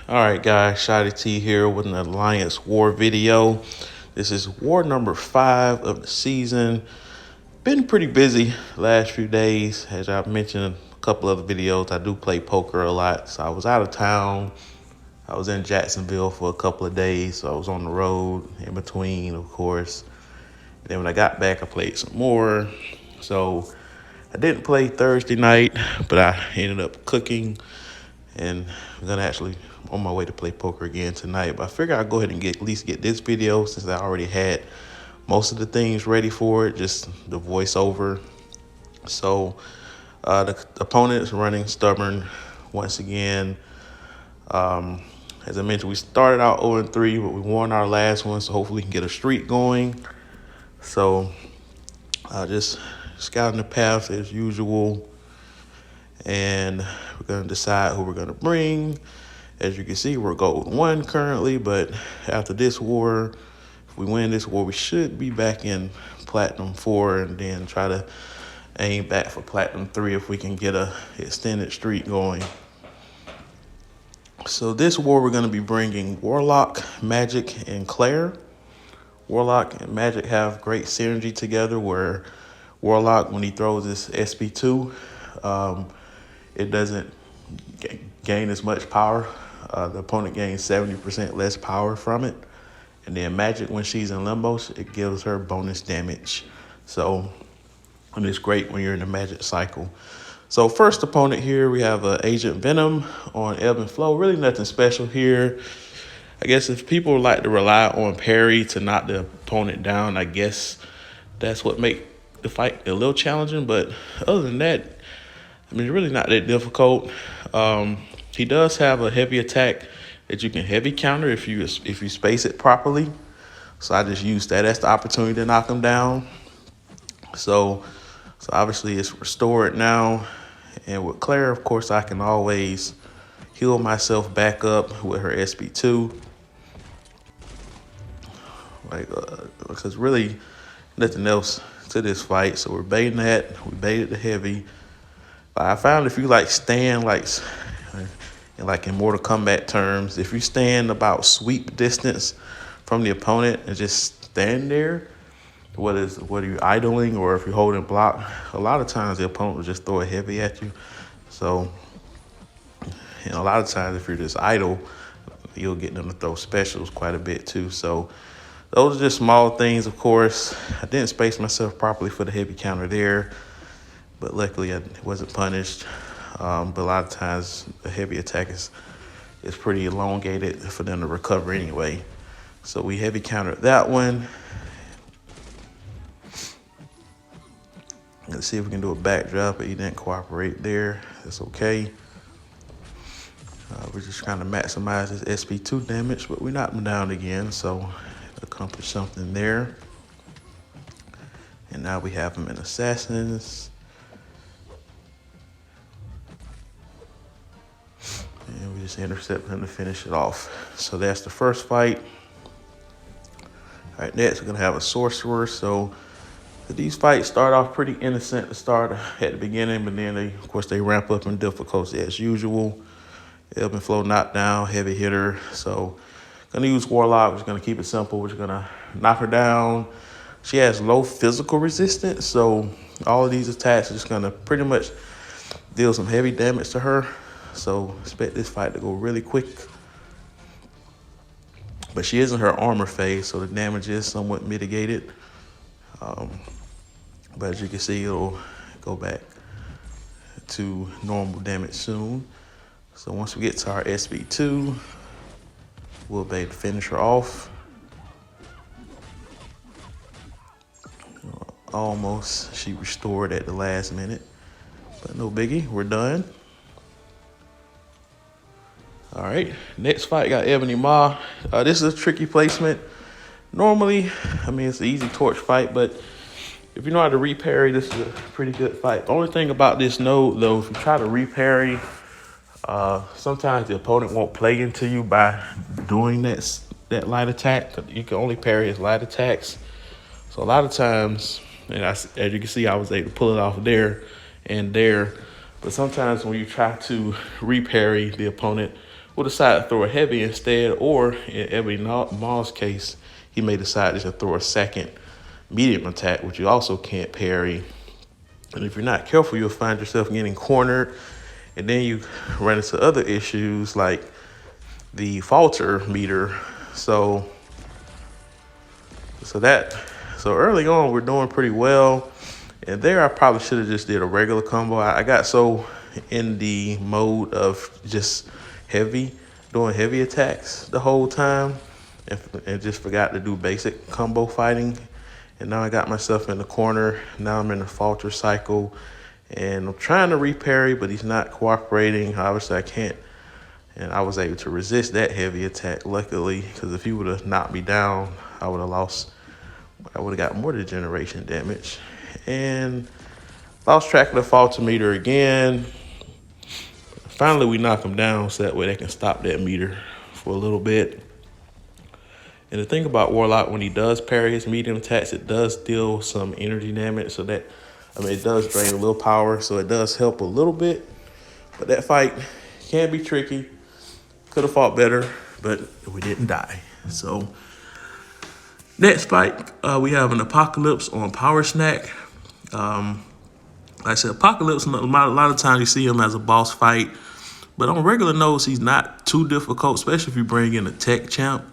All right, guys, Shotty T here with an Alliance War video. This is war number 5 of the season. Been pretty busy last few days. As I've mentioned in a couple other videos, I do play poker a lot. So I was out of town. I was in Jacksonville for a couple of days. So I was on the road in between, of course. And then when I got back, I played some more. So I didn't play Thursday night, but I ended up cooking. And I'm gonna actually on my way to play poker again tonight. But I figure I'll go ahead and at least get this video since I already had most of the things ready for it, just the voiceover. So the opponent is running Stubborn once again. As I mentioned, we started out 0-3, but we won our last one, so hopefully we can get a streak going. So just scouting the path as usual. And we're going to decide who we're going to bring. As you can see, we're gold 1 currently, but after this war, if we win this war, we should be back in platinum 4 and then try to aim back for platinum 3 if we can get a extended streak going. So this war, we're going to be bringing Warlock, Magic, and Claire. Warlock and Magic have great synergy together where Warlock, when he throws his SP2, it doesn't gain as much power. The opponent gains 70% less power from it. And then Magic, when she's in limbo, it gives her bonus damage. So, and it's great when you're in the Magic cycle. So first opponent here, we have Agent Venom on Ebb and Flow. Really nothing special here. I guess if people like to rely on parry to knock the opponent down, I guess that's what make the fight a little challenging. But other than that, I mean, it's really not that difficult. He does have a heavy attack that you can heavy counter if you space it properly. So I just used that as the opportunity to knock him down. So obviously it's restored now. And with Claire, of course, I can always heal myself back up with her SP2. Because really nothing else to this fight. So we're baiting that. We baited the heavy. I found if you stand in Mortal Kombat terms, if you stand about sweep distance from the opponent and just stand there, whether you're idling or if you're holding block, a lot of times the opponent will just throw a heavy at you. So, a lot of times if you're just idle, you'll get them to throw specials quite a bit too. So those are just small things, of course. I didn't space myself properly for the heavy counter there, but luckily I wasn't punished. But a lot of times the heavy attack is pretty elongated for them to recover anyway. So we heavy countered that one. Let's see if we can do a backdrop, but he didn't cooperate there. That's okay. We're just trying to maximize his SP2 damage, but we knocked him down again, so accomplished something there. And now we have him in Assassins. And we just intercept him to finish it off. So that's the first fight. All right, next we're gonna have a Sorcerer. So these fights start off pretty innocent to start at the beginning, but then of course, they ramp up in difficulty as usual. Ebb and Flow knockdown, heavy hitter. So gonna use Warlock. We're just gonna keep it simple. We're just gonna knock her down. She has low physical resistance, so all of these attacks are just gonna pretty much deal some heavy damage to her. So expect this fight to go really quick. But she is in her armor phase, so the damage is somewhat mitigated. But as you can see, it'll go back to normal damage soon. So once we get to our SP2, we'll be able to finish her off. Almost, she restored at the last minute, but no biggie, we're done. All right, next fight got Ebony Maw. This is a tricky placement. Normally, I mean, it's an easy torch fight, but if you know how to reparry, this is a pretty good fight. The only thing about this node, though, if you try to reparry, sometimes the opponent won't play into you by doing that light attack. You can only parry his light attacks. So a lot of times, and as you can see, I was able to pull it off there and there. But sometimes when you try to reparry, the opponent will decide to throw a heavy instead, or in Ebony Maw's case, he may decide to throw a second medium attack, which you also can't parry. And if you're not careful, you'll find yourself getting cornered, and then you run into other issues like the falter meter. So early on, we're doing pretty well. And there, I probably should have just did a regular combo. I got so in the mode of just doing heavy attacks the whole time, and just forgot to do basic combo fighting. And now I got myself in the corner. Now I'm in the falter cycle, and I'm trying to reparry, but he's not cooperating. Obviously, I can't. And I was able to resist that heavy attack, luckily, because if he would have knocked me down, I would have lost. I would have got more degeneration damage. And lost track of the falter meter again. Finally, we knock him down so that way they can stop that meter for a little bit. And the thing about Warlock, when he does parry his medium attacks, it does deal some energy damage. So that, it does drain a little power. So it does help a little bit. But that fight can be tricky. Could have fought better, but we didn't die. So next fight, we have an Apocalypse on Power Snack. Like I said, Apocalypse, a lot of times you see him as a boss fight. But on regular notes, he's not too difficult, especially if you bring in a tech champ.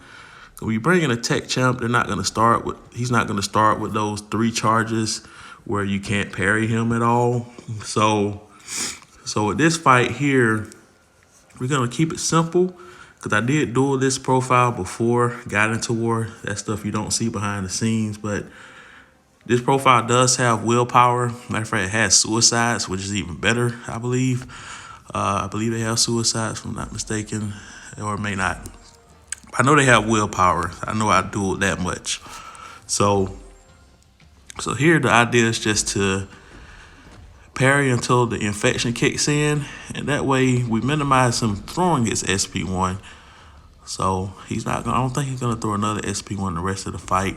When you bring in a tech champ, he's not going to start with those 3 charges where you can't parry him at all. So with this fight here, we're going to keep it simple, because I did duel this profile before, got into war. That stuff you don't see behind the scenes, but this profile does have willpower. Matter of fact, it has suicides, which is even better, I believe. I believe they have suicides, if I'm not mistaken, or may not. I know they have willpower. I know I dueled that much. So here the idea is just to parry until the infection kicks in, and that way we minimize him throwing his SP1. So I don't think he's gonna throw another SP1 the rest of the fight.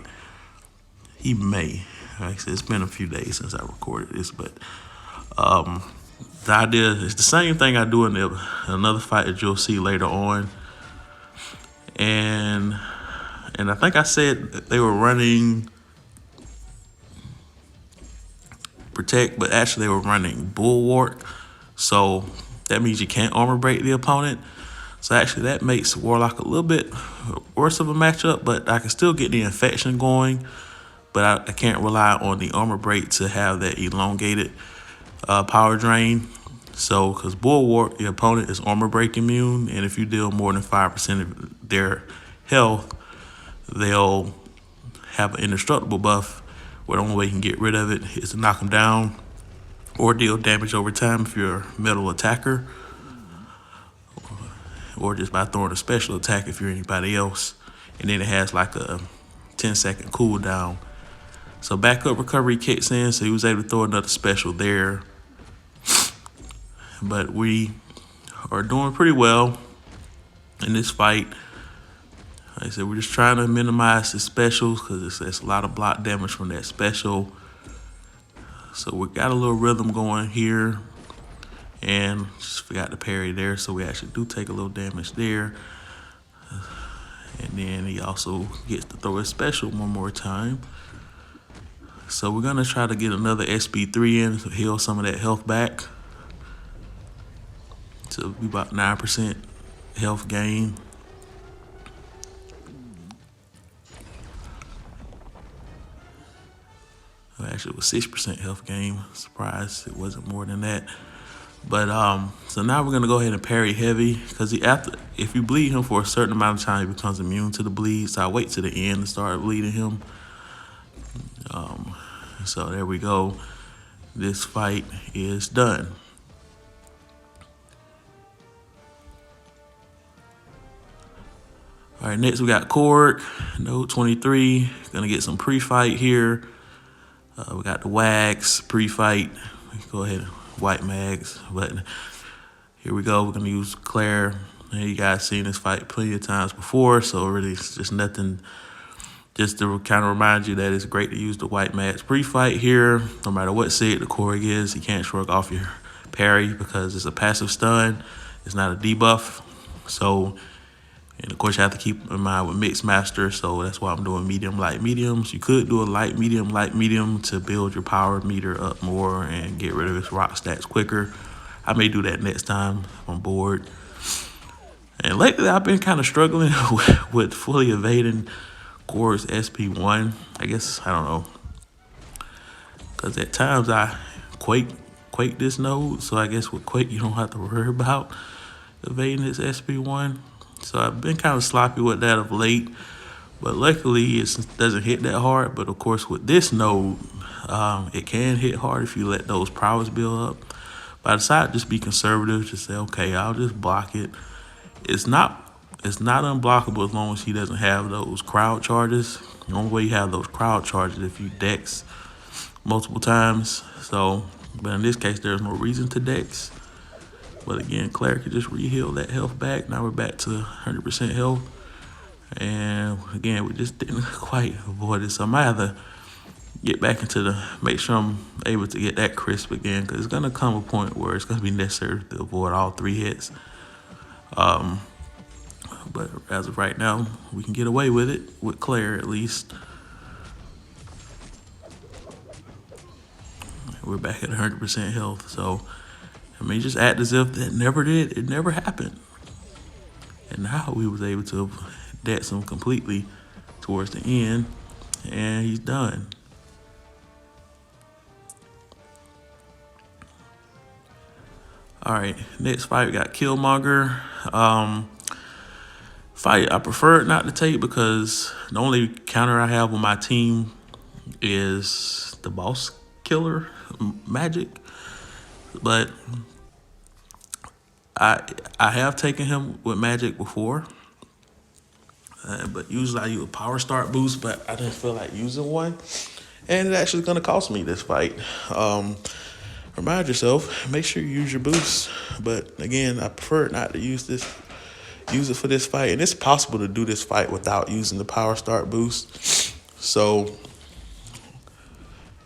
He may. Like I said, it's been a few days since I recorded this, but the idea is the same thing I do in another fight that you'll see later on. And I think I said they were running Protect, but actually they were running Bulwark. So that means you can't armor break the opponent. So actually that makes Warlock a little bit worse of a matchup, but I can still get the infection going. But I can't rely on the armor break to have that elongated power drain. So, because Bulwark, the opponent is armor break immune, and if you deal more than 5% of their health, they'll have an indestructible buff, where the only way you can get rid of it is to knock them down or deal damage over time if you're a metal attacker, or just by throwing a special attack if you're anybody else. And then it has like a 10-second cooldown. So backup recovery kicks in, so he was able to throw another special there. But we are doing pretty well in this fight. Like I said, we're just trying to minimize the specials, because it's a lot of block damage from that special. So we got a little rhythm going here, and just forgot to parry there, so we actually do take a little damage there. And then he also gets to throw his special one more time. So we're gonna try to get another SP3 in to heal some of that health back. So be about 9% health gain. Actually, it was 6% health gain. Surprised it wasn't more than that. But so now we're gonna go ahead and parry heavy, because if you bleed him for a certain amount of time, he becomes immune to the bleed. So I wait to the end to start bleeding him. So there we go. This fight is done. All right, next we got Korg, Node 23. Gonna get some pre-fight here. We got the Wags pre-fight. Go ahead, white mags. But here we go. We're gonna use Claire. You guys seen this fight plenty of times before, so really it's just nothing. Just to kind of remind you that it's great to use the white mags pre-fight here. No matter what set the Korg is, you can't shrug off your parry because it's a passive stun. It's not a debuff. So, and of course, you have to keep in mind with Mix Master, so that's why I'm doing medium, light, mediums. You could do a light, medium to build your power meter up more and get rid of its rock stacks quicker. I may do that next time if I'm bored. And lately, I've been kind of struggling with fully evading Gore's SP1. I guess, I don't know. Because at times I quake this node, so I guess with Quake, you don't have to worry about evading its SP1. So I've been kind of sloppy with that of late, but luckily it doesn't hit that hard. But of course with this node, it can hit hard if you let those powers build up. But I decided to just be conservative, just say, okay, I'll just block it. It's not unblockable as long as he doesn't have those crowd charges. The only way you have those crowd charges if you dex multiple times. So, but in this case, there's no reason to dex. But again, Claire could just re-heal that health back. Now we're back to 100% health. And again, we just didn't quite avoid it. So I might have to get back into make sure I'm able to get that crisp again. Because it's going to come a point where it's going to be necessary to avoid all 3 hits. But as of right now, we can get away with it, with Claire at least. We're back at 100% health. So, I mean, just act as if that never did. It never happened. And now we was able to dex him completely towards the end. And he's done. All right, next fight, we got Killmonger. Fight I prefer not to take because the only counter I have on my team is the boss killer, Magic. But I have taken him with Magic before. But usually I use a power start boost, but I didn't feel like using one. And it's actually going to cost me this fight. Remind yourself, make sure you use your boost. But again, I prefer not to use it for this fight. And it's possible to do this fight without using the power start boost. So,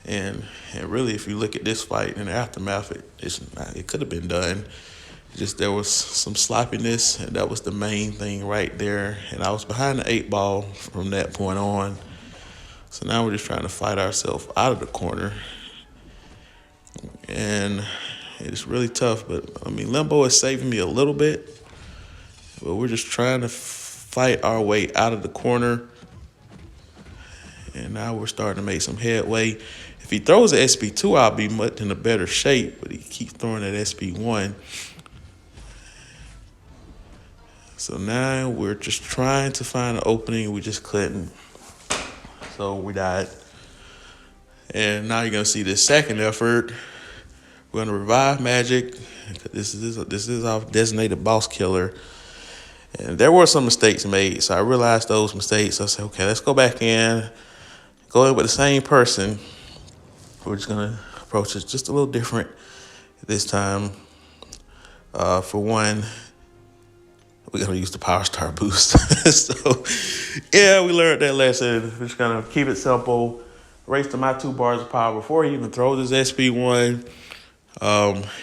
and really, if you look at this fight in the aftermath, it could have been done. Just there was some sloppiness, and that was the main thing right there. And I was behind the 8 ball from that point on. So now we're just trying to fight ourselves out of the corner. And it's really tough, but I mean, Limbo is saving me a little bit. But we're just trying to fight our way out of the corner. And now we're starting to make some headway. If he throws an SP2, I'll be much in a better shape, but he keeps throwing that SP1. So now we're just trying to find an opening. We just couldn't. So we died. And now you're going to see this second effort. We're going to revive Magic. This is our designated boss killer. And there were some mistakes made. So I realized those mistakes. I said, okay, let's go back in. Go in with the same person. We're just going to approach it just a little different this time. For one, we're going to use the Power Star boost. So, yeah, we learned that lesson. We're just going to keep it simple. Race to my 2 bars of power before he even throws his SP1.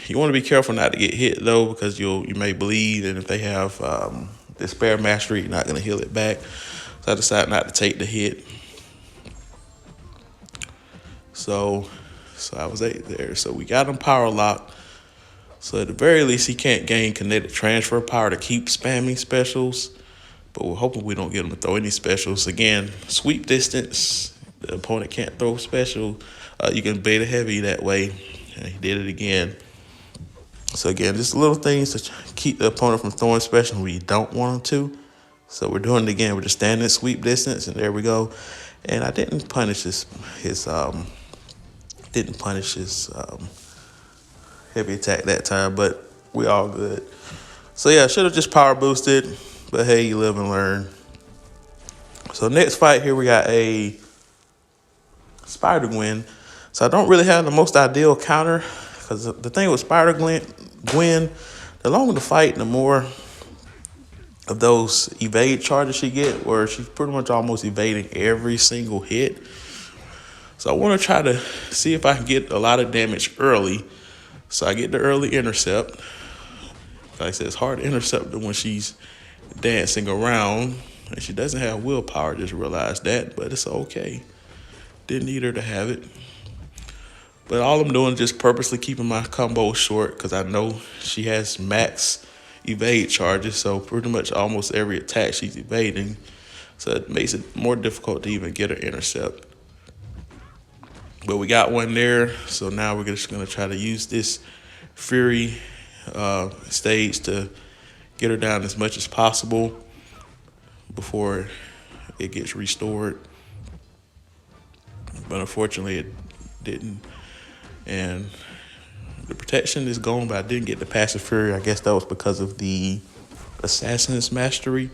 You want to be careful not to get hit, though, because you may bleed. And if they have Despair Mastery, you're not going to heal it back. So I decided not to take the hit. So I was 8 there. So we got him power locked. So at the very least, he can't gain kinetic transfer power to keep spamming specials. But we're hoping we don't get him to throw any specials. Again, sweep distance. The opponent can't throw special. You can beta heavy that way. And he did it again. So again, just little things to keep the opponent from throwing special when you don't want them to. So we're doing it again. We're just standing at sweep distance, and there we go. And I didn't punish his heavy attack that time, but we all good. So yeah, I should have just power boosted, but hey, you live and learn. So next fight here, we got a Spider-Gwen. So I don't really have the most ideal counter, because the thing with Spider-Gwen, the longer the fight, the more of those evade charges she get, where she's pretty much almost evading every single hit. So I want to try to see if I can get a lot of damage early. So I get the early intercept. Like I said, it's hard to intercept her when she's dancing around, and she doesn't have willpower. Just realized that, but it's okay. Didn't need her to have it. But all I'm doing is just purposely keeping my combo short because I know she has max evade charges, so pretty much almost every attack she's evading. So it makes it more difficult to even get her intercept. But we got one there, so now we're just going to try to use this Fury stage to get her down as much as possible before it gets restored. But unfortunately, it didn't. And the protection is gone, but I didn't get the passive Fury. I guess that was because of the Assassin's Mastery.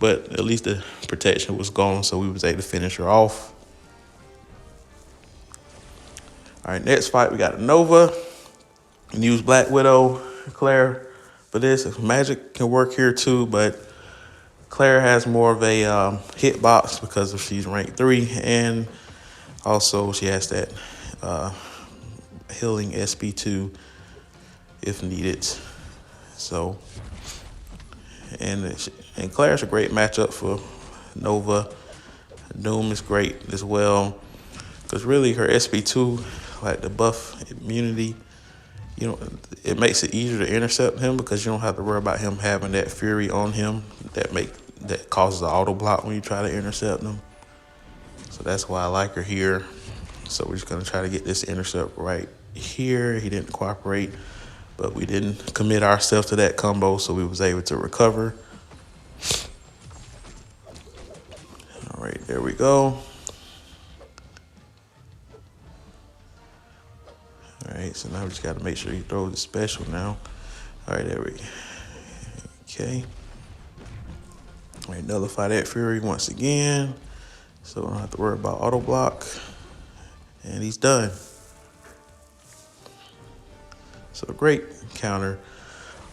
But at least the protection was gone, so we was able to finish her off. All right, next fight, we got Nova. And use Black Widow, Claire for this. Magic can work here too, but Claire has more of a hitbox because of she's rank 3, and also she has that healing SP2 if needed. So, and Claire's a great matchup for Nova. Doom is great as well because really her SP2, like the buff immunity, it makes it easier to intercept him because you don't have to worry about him having that Fury on him that causes an auto block when you try to intercept him. So that's why I like her here. So we're just gonna try to get this intercept right here. He didn't cooperate, but we didn't commit ourselves to that combo, so we was able to recover. All right, there we go. All right, so now we just got to make sure he throws the special now. All right, there we go. Okay. All right, nullify that Fury once again. So we don't have to worry about auto block. And he's done. So great counter.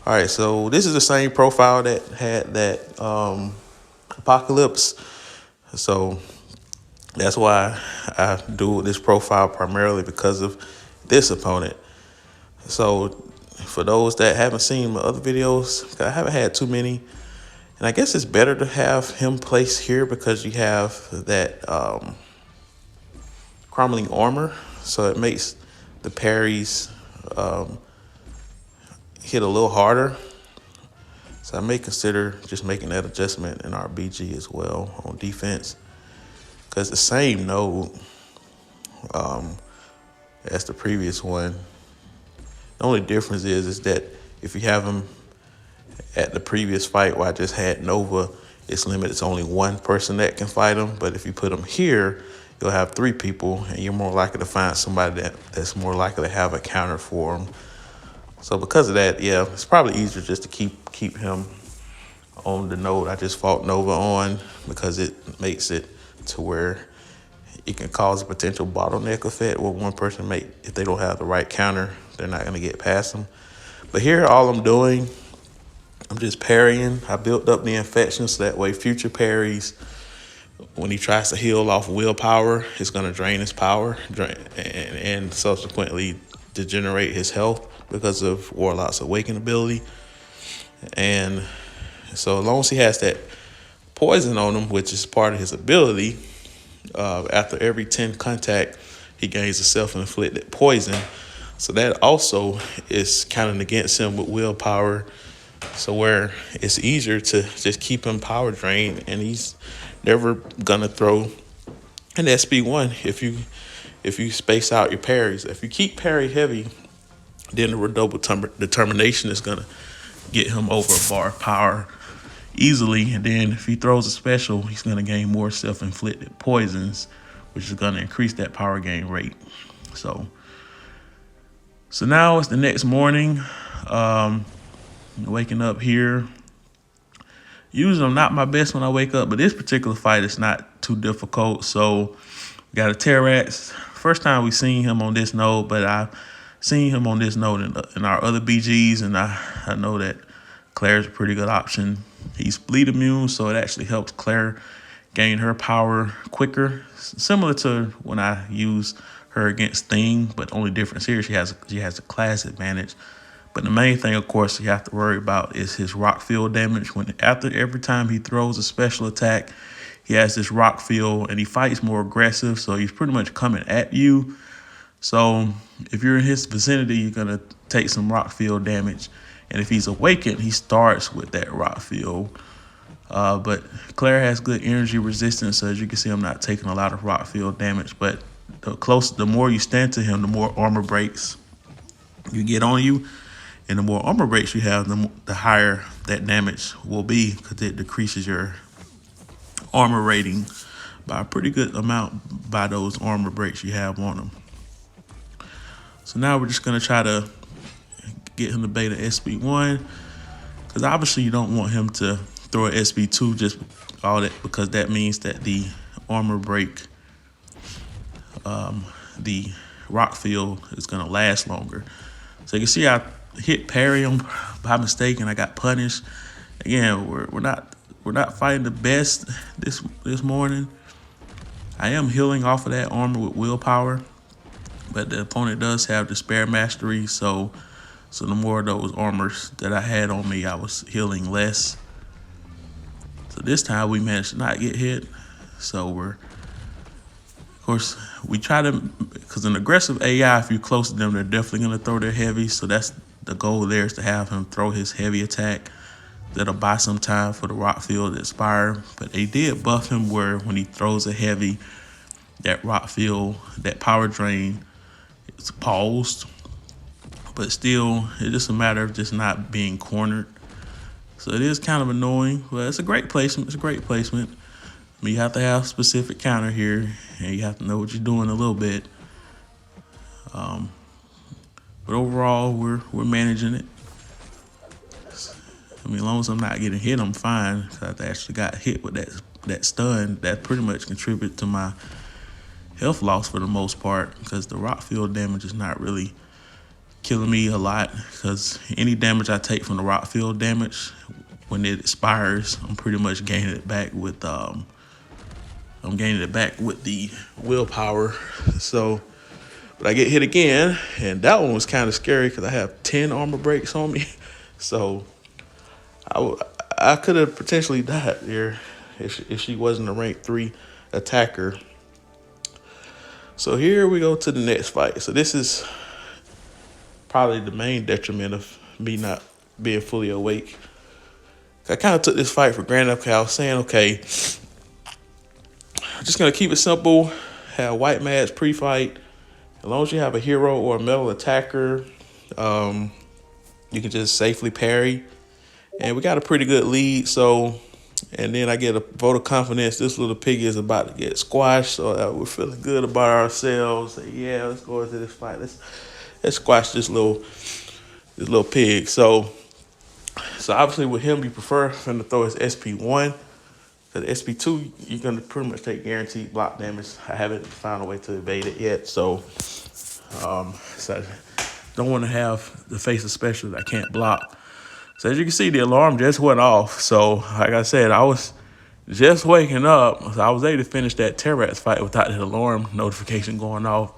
All right, so this is the same profile that had that Apocalypse. So that's why I do this profile primarily because of this opponent. So for those that haven't seen my other videos, I haven't had too many. And I guess it's better to have him placed here because you have that crumbling armor. So it makes the parries hit a little harder. So I may consider just making that adjustment in our BG as well on defense. Because the same node as the previous one. The only difference is that if you have him at the previous fight where I just had Nova, it's limited to only one person that can fight him. But if you put him here, you'll have 3 people, and you're more likely to find somebody that's more likely to have a counter for him. So because of that, yeah, it's probably easier just to keep him on the node I just fought Nova on, because it makes it to where it can cause a potential bottleneck effect where one person if they don't have the right counter, they're not going to get past them. But here, all I'm doing, I'm just parrying. I built up the infection so that way future parries, when he tries to heal off willpower, it's going to drain his power and subsequently degenerate his health because of Warlock's Awaken ability. And so as long as he has that poison on him, which is part of his ability, after every 10 contact, he gains a self-inflicted poison. So that also is counting against him with willpower. So where it's easier to just keep him power drained, and he's never gonna throw an SP1 if you space out your parries. If you keep parry heavy, then the redoubled determination is gonna get him over bar power easily. And then if he throws a special, he's gonna gain more self-inflicted poisons, which is gonna increase that power gain rate. So now it's the next morning. Waking up here. Usually I'm not my best when I wake up, but this particular fight is not too difficult. So we got a Terrax. First time we seen him on this node, but I've seen him on this node in our other BGs, and I know that Claire's a pretty good option. He's bleed immune, so it actually helps Claire gain her power quicker. Similar to when I use her against Thing, but only difference here, she has a class advantage. But the main thing, of course, you have to worry about is his rock field damage. After every time he throws a special attack, he has this rock field and he fights more aggressive. So he's pretty much coming at you. So if you're in his vicinity, you're going to take some rock field damage. And if he's awakened, he starts with that rock field. But Claire has good energy resistance. So as you can see, I'm not taking a lot of rock field damage. But the more you stand to him, the more armor breaks you get on you. And the more armor breaks you have, the higher that damage will be, because it decreases your armor rating by a pretty good amount by those armor breaks you have on them. So now we're just going to try to get him to beta SB1, because obviously you don't want him to throw an SB2 just all that, because that means that the armor break, the rock field is going to last longer. So you can see I hit parry him by mistake and I got punished. Again, we're not fighting the best this morning. I am healing off of that armor with willpower, but the opponent does have despair mastery, so the more of those armors that I had on me, I was healing less. So this time we managed to not get hit. So of course, we try to, because an aggressive AI, if you're close to them, they're definitely going to throw their heavy. So that's the goal there, is to have him throw his heavy attack. That'll buy some time for the rock field to expire. But they did buff him where when he throws a heavy, that rock field, that power drain, it's paused. But still, it's just a matter of just not being cornered. So it is kind of annoying, but it's a great placement. It's a great placement. I mean, you have to have specific counter here, and you have to know what you're doing a little bit. But overall, we're managing it. I mean, as long as I'm not getting hit, I'm fine. I actually got hit with that stun. That pretty much contributed to my health loss for the most part, because the rock field damage is not really killing me a lot, because any damage I take from the rock field damage, when it expires, I'm pretty much gaining it back with the willpower. So, but I get hit again, and that one was kind of scary because I have 10 armor breaks on me. So I could have potentially died there if she wasn't a rank 3 attacker. So here we go to the next fight. So this is probably the main detriment of me not being fully awake. I kind of took this fight for granted. Okay, I was saying, okay, I'm just going to keep it simple, have white mads pre-fight. As long as you have a hero or a metal attacker, you can just safely parry. And we got a pretty good lead, so, and then I get a vote of confidence. This little piggy is about to get squashed, so we're feeling good about ourselves. So, yeah, let's go into this fight. Let's squash this little pig. So obviously with him, you prefer him to throw his SP1. Because SP2, you're going to pretty much take guaranteed block damage. I haven't found a way to evade it yet, so I don't want to have the face of special that I can't block. So as you can see, the alarm just went off. So like I said, I was just waking up. So I was able to finish that Terrats fight without the alarm notification going off.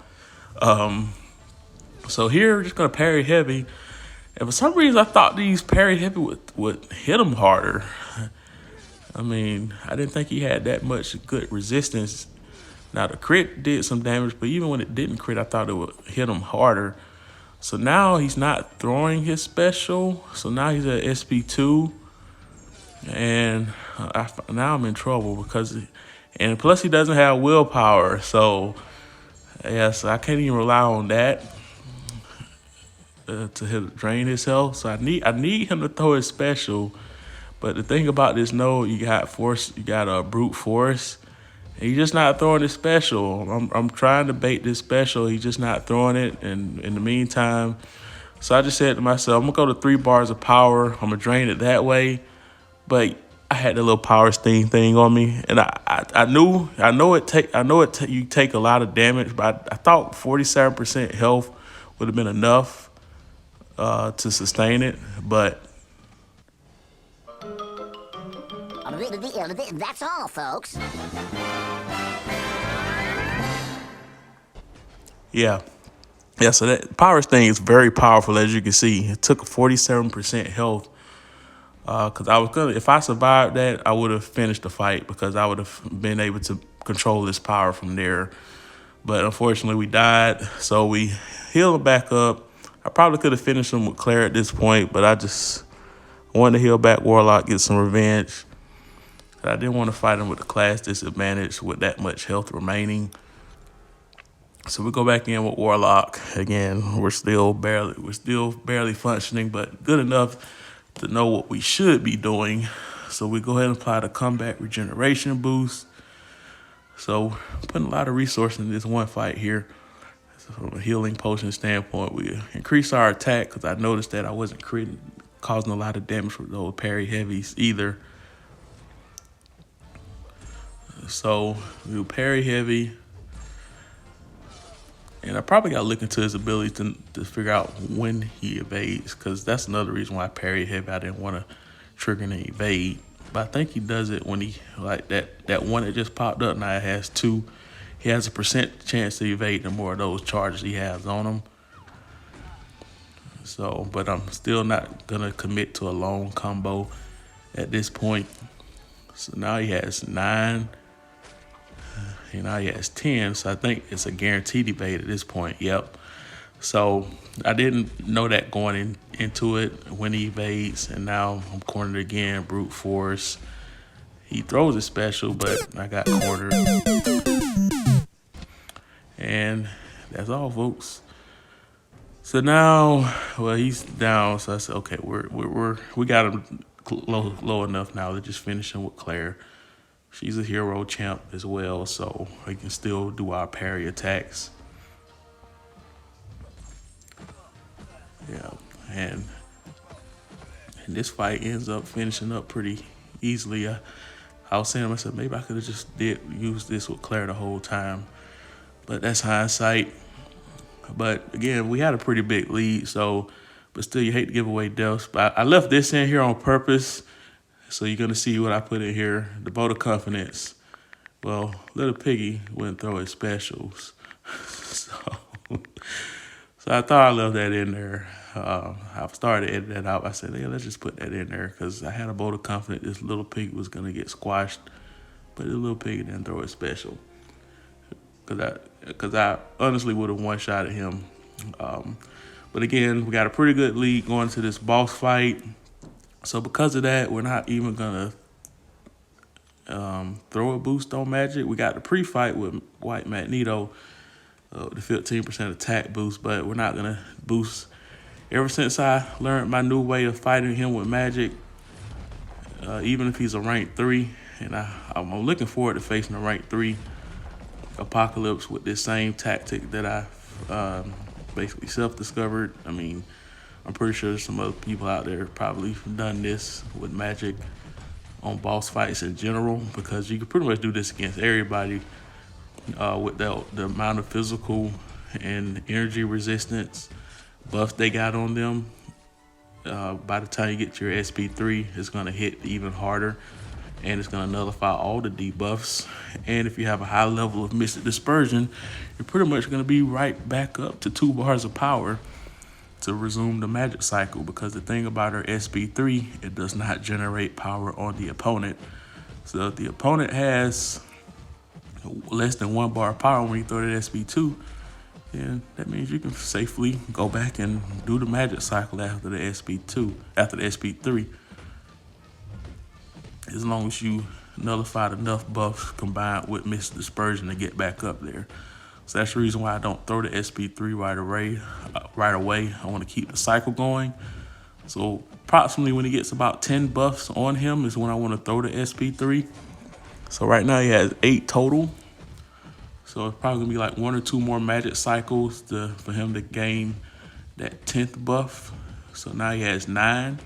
So here, we're just going to parry heavy. And for some reason, I thought these parry heavy would hit him harder. I mean, I didn't think he had that much good resistance. Now, the crit did some damage, but even when it didn't crit, I thought it would hit him harder. So now he's not throwing his special. So now he's at SP2. And now I'm in trouble and plus he doesn't have willpower. So, yeah, so I can't even rely on that to drain his health. So I need him to throw his special. But the thing about this node, you got a brute force. And he's just not throwing his special. I'm trying to bait this special. He's just not throwing it. And in the meantime, so I just said to myself, I'm gonna go to 3 bars of power. I'm gonna drain it that way. But I had the little power sting thing on me, and I know you take a lot of damage, but I thought 47% health would have been enough to sustain it, but. That's all, folks. Yeah. Yeah, so that power thing is very powerful, as you can see. It took 47% health. Because I was gonna, if I survived that, I would have finished the fight because I would have been able to control this power from there. But unfortunately, we died, so we healed him back up. I probably could have finished him with Claire at this point, but I just wanted to heal back Warlock, get some revenge. I didn't want to fight him with the class disadvantage with that much health remaining. So we go back in with Warlock again. We're still barely functioning, but good enough to know what we should be doing. So we go ahead and apply the combat regeneration boost. So putting a lot of resources in this one fight here. So from a healing potion standpoint, we increased our attack because I noticed that I wasn't causing a lot of damage with those parry heavies either. So we do parry heavy. And I probably got to look into his ability to figure out when he evades, because that's another reason why I parry heavy. I didn't want to trigger and evade. But I think he does it when he, like that one that just popped up now, it has 2. He has a % chance to evade the more of those charges he has on him. So, but I'm still not going to commit to a long combo at this point. So now he has 9. And now he has 10, so I think it's a guaranteed evade at this point. Yep. So I didn't know that going into it when he evades, and now I'm cornered again, brute force. He throws a special, but I got cornered. And that's all, folks. So now, well, he's down, so I said, okay, we got him low enough now to just finish him with Claire. She's a hero champ as well, so we can still do our parry attacks. Yeah, and this fight ends up finishing up pretty easily. I was saying to myself, maybe I could have just used this with Claire the whole time, but that's hindsight. But again, we had a pretty big lead, so, but still, you hate to give away deaths. But I left this in here on purpose. So you're going to see what I put in here. The Vote of Confidence. Well, Little Piggy wouldn't throw his specials. so I thought I left that in there. I started editing that out. I said, hey, let's just put that in there because I had a Vote of Confidence. This Little Piggy was going to get squashed. But the Little Piggy didn't throw his special. Because I honestly would have one-shotted him. But again, we got a pretty good lead going to this boss fight. So because of that, we're not even going to throw a boost on Magic. We got the pre-fight with White Magneto, the 15% attack boost, but we're not going to boost. Ever since I learned my new way of fighting him with Magic, even if he's a rank 3, and I'm looking forward to facing a rank 3 Apocalypse with this same tactic that I basically self-discovered. I mean, I'm pretty sure some other people out there probably done this with Magic on boss fights in general, because you can pretty much do this against everybody with the amount of physical and energy resistance buffs they got on them. By the time you get to your SP3, it's going to hit even harder, and it's going to nullify all the debuffs. And if you have a high level of Mystic Dispersion, you're pretty much going to be right back up to 2 bars of power to resume the magic cycle, because the thing about her SP3, it does not generate power on the opponent. So if the opponent has less than 1 bar of power when you throw that SP2, then that means you can safely go back and do the magic cycle after the SP3, as long as you nullified enough buffs combined with Mystic Dispersion to get back up there. So that's the reason why I don't throw the SP3 right away. I want to keep the cycle going. So approximately when he gets about 10 buffs on him is when I want to throw the SP3. So right now he has 8 total. So it's probably going to be like 1 or 2 more magic cycles for him to gain that 10th buff. So now he has 9.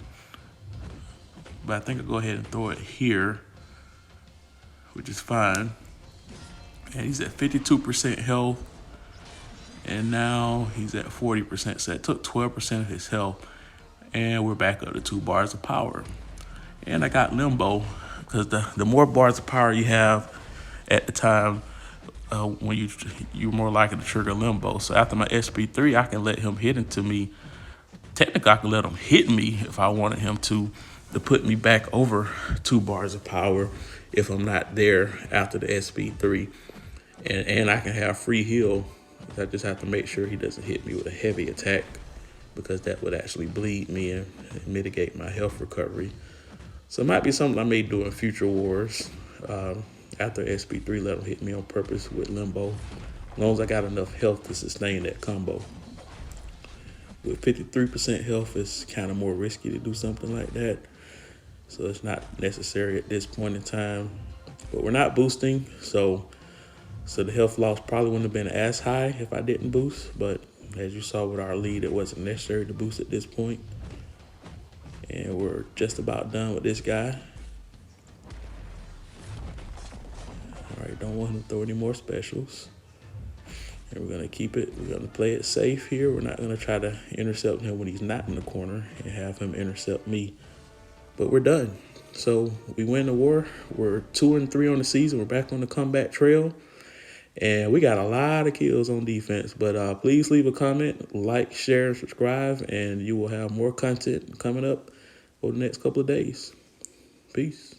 But I think I'll go ahead and throw it here, which is fine. And he's at 52% health, and now he's at 40%. So it took 12% of his health, and we're back up to 2 bars of power. And I got Limbo, because the more bars of power you have at the time when you're more likely to trigger limbo. So after my SP3, I can let him hit into me. Technically, I can let him hit me if I wanted him to put me back over 2 bars of power if I'm not there after the SP3. And I can have free heal. I just have to make sure he doesn't hit me with a heavy attack, because that would actually bleed me and mitigate my health recovery. So it might be something I may do in future wars. After SP3, let him hit me on purpose with limbo, as long as I got enough health to sustain that combo. With 53% health, it's kind of more risky to do something like that. So it's not necessary at this point in time. But we're not boosting, so the health loss probably wouldn't have been as high if I didn't boost. But as you saw with our lead, it wasn't necessary to boost at this point. And we're just about done with this guy. All right, don't want him to throw any more specials. And we're gonna keep it, we're gonna play it safe here. We're not gonna try to intercept him when he's not in the corner and have him intercept me. But we're done. So we win the war. We're 2-3 on the season. We're back on the comeback trail. And we got a lot of kills on defense. But please leave a comment, like, share, and subscribe, and you will have more content coming up over the next couple of days. Peace.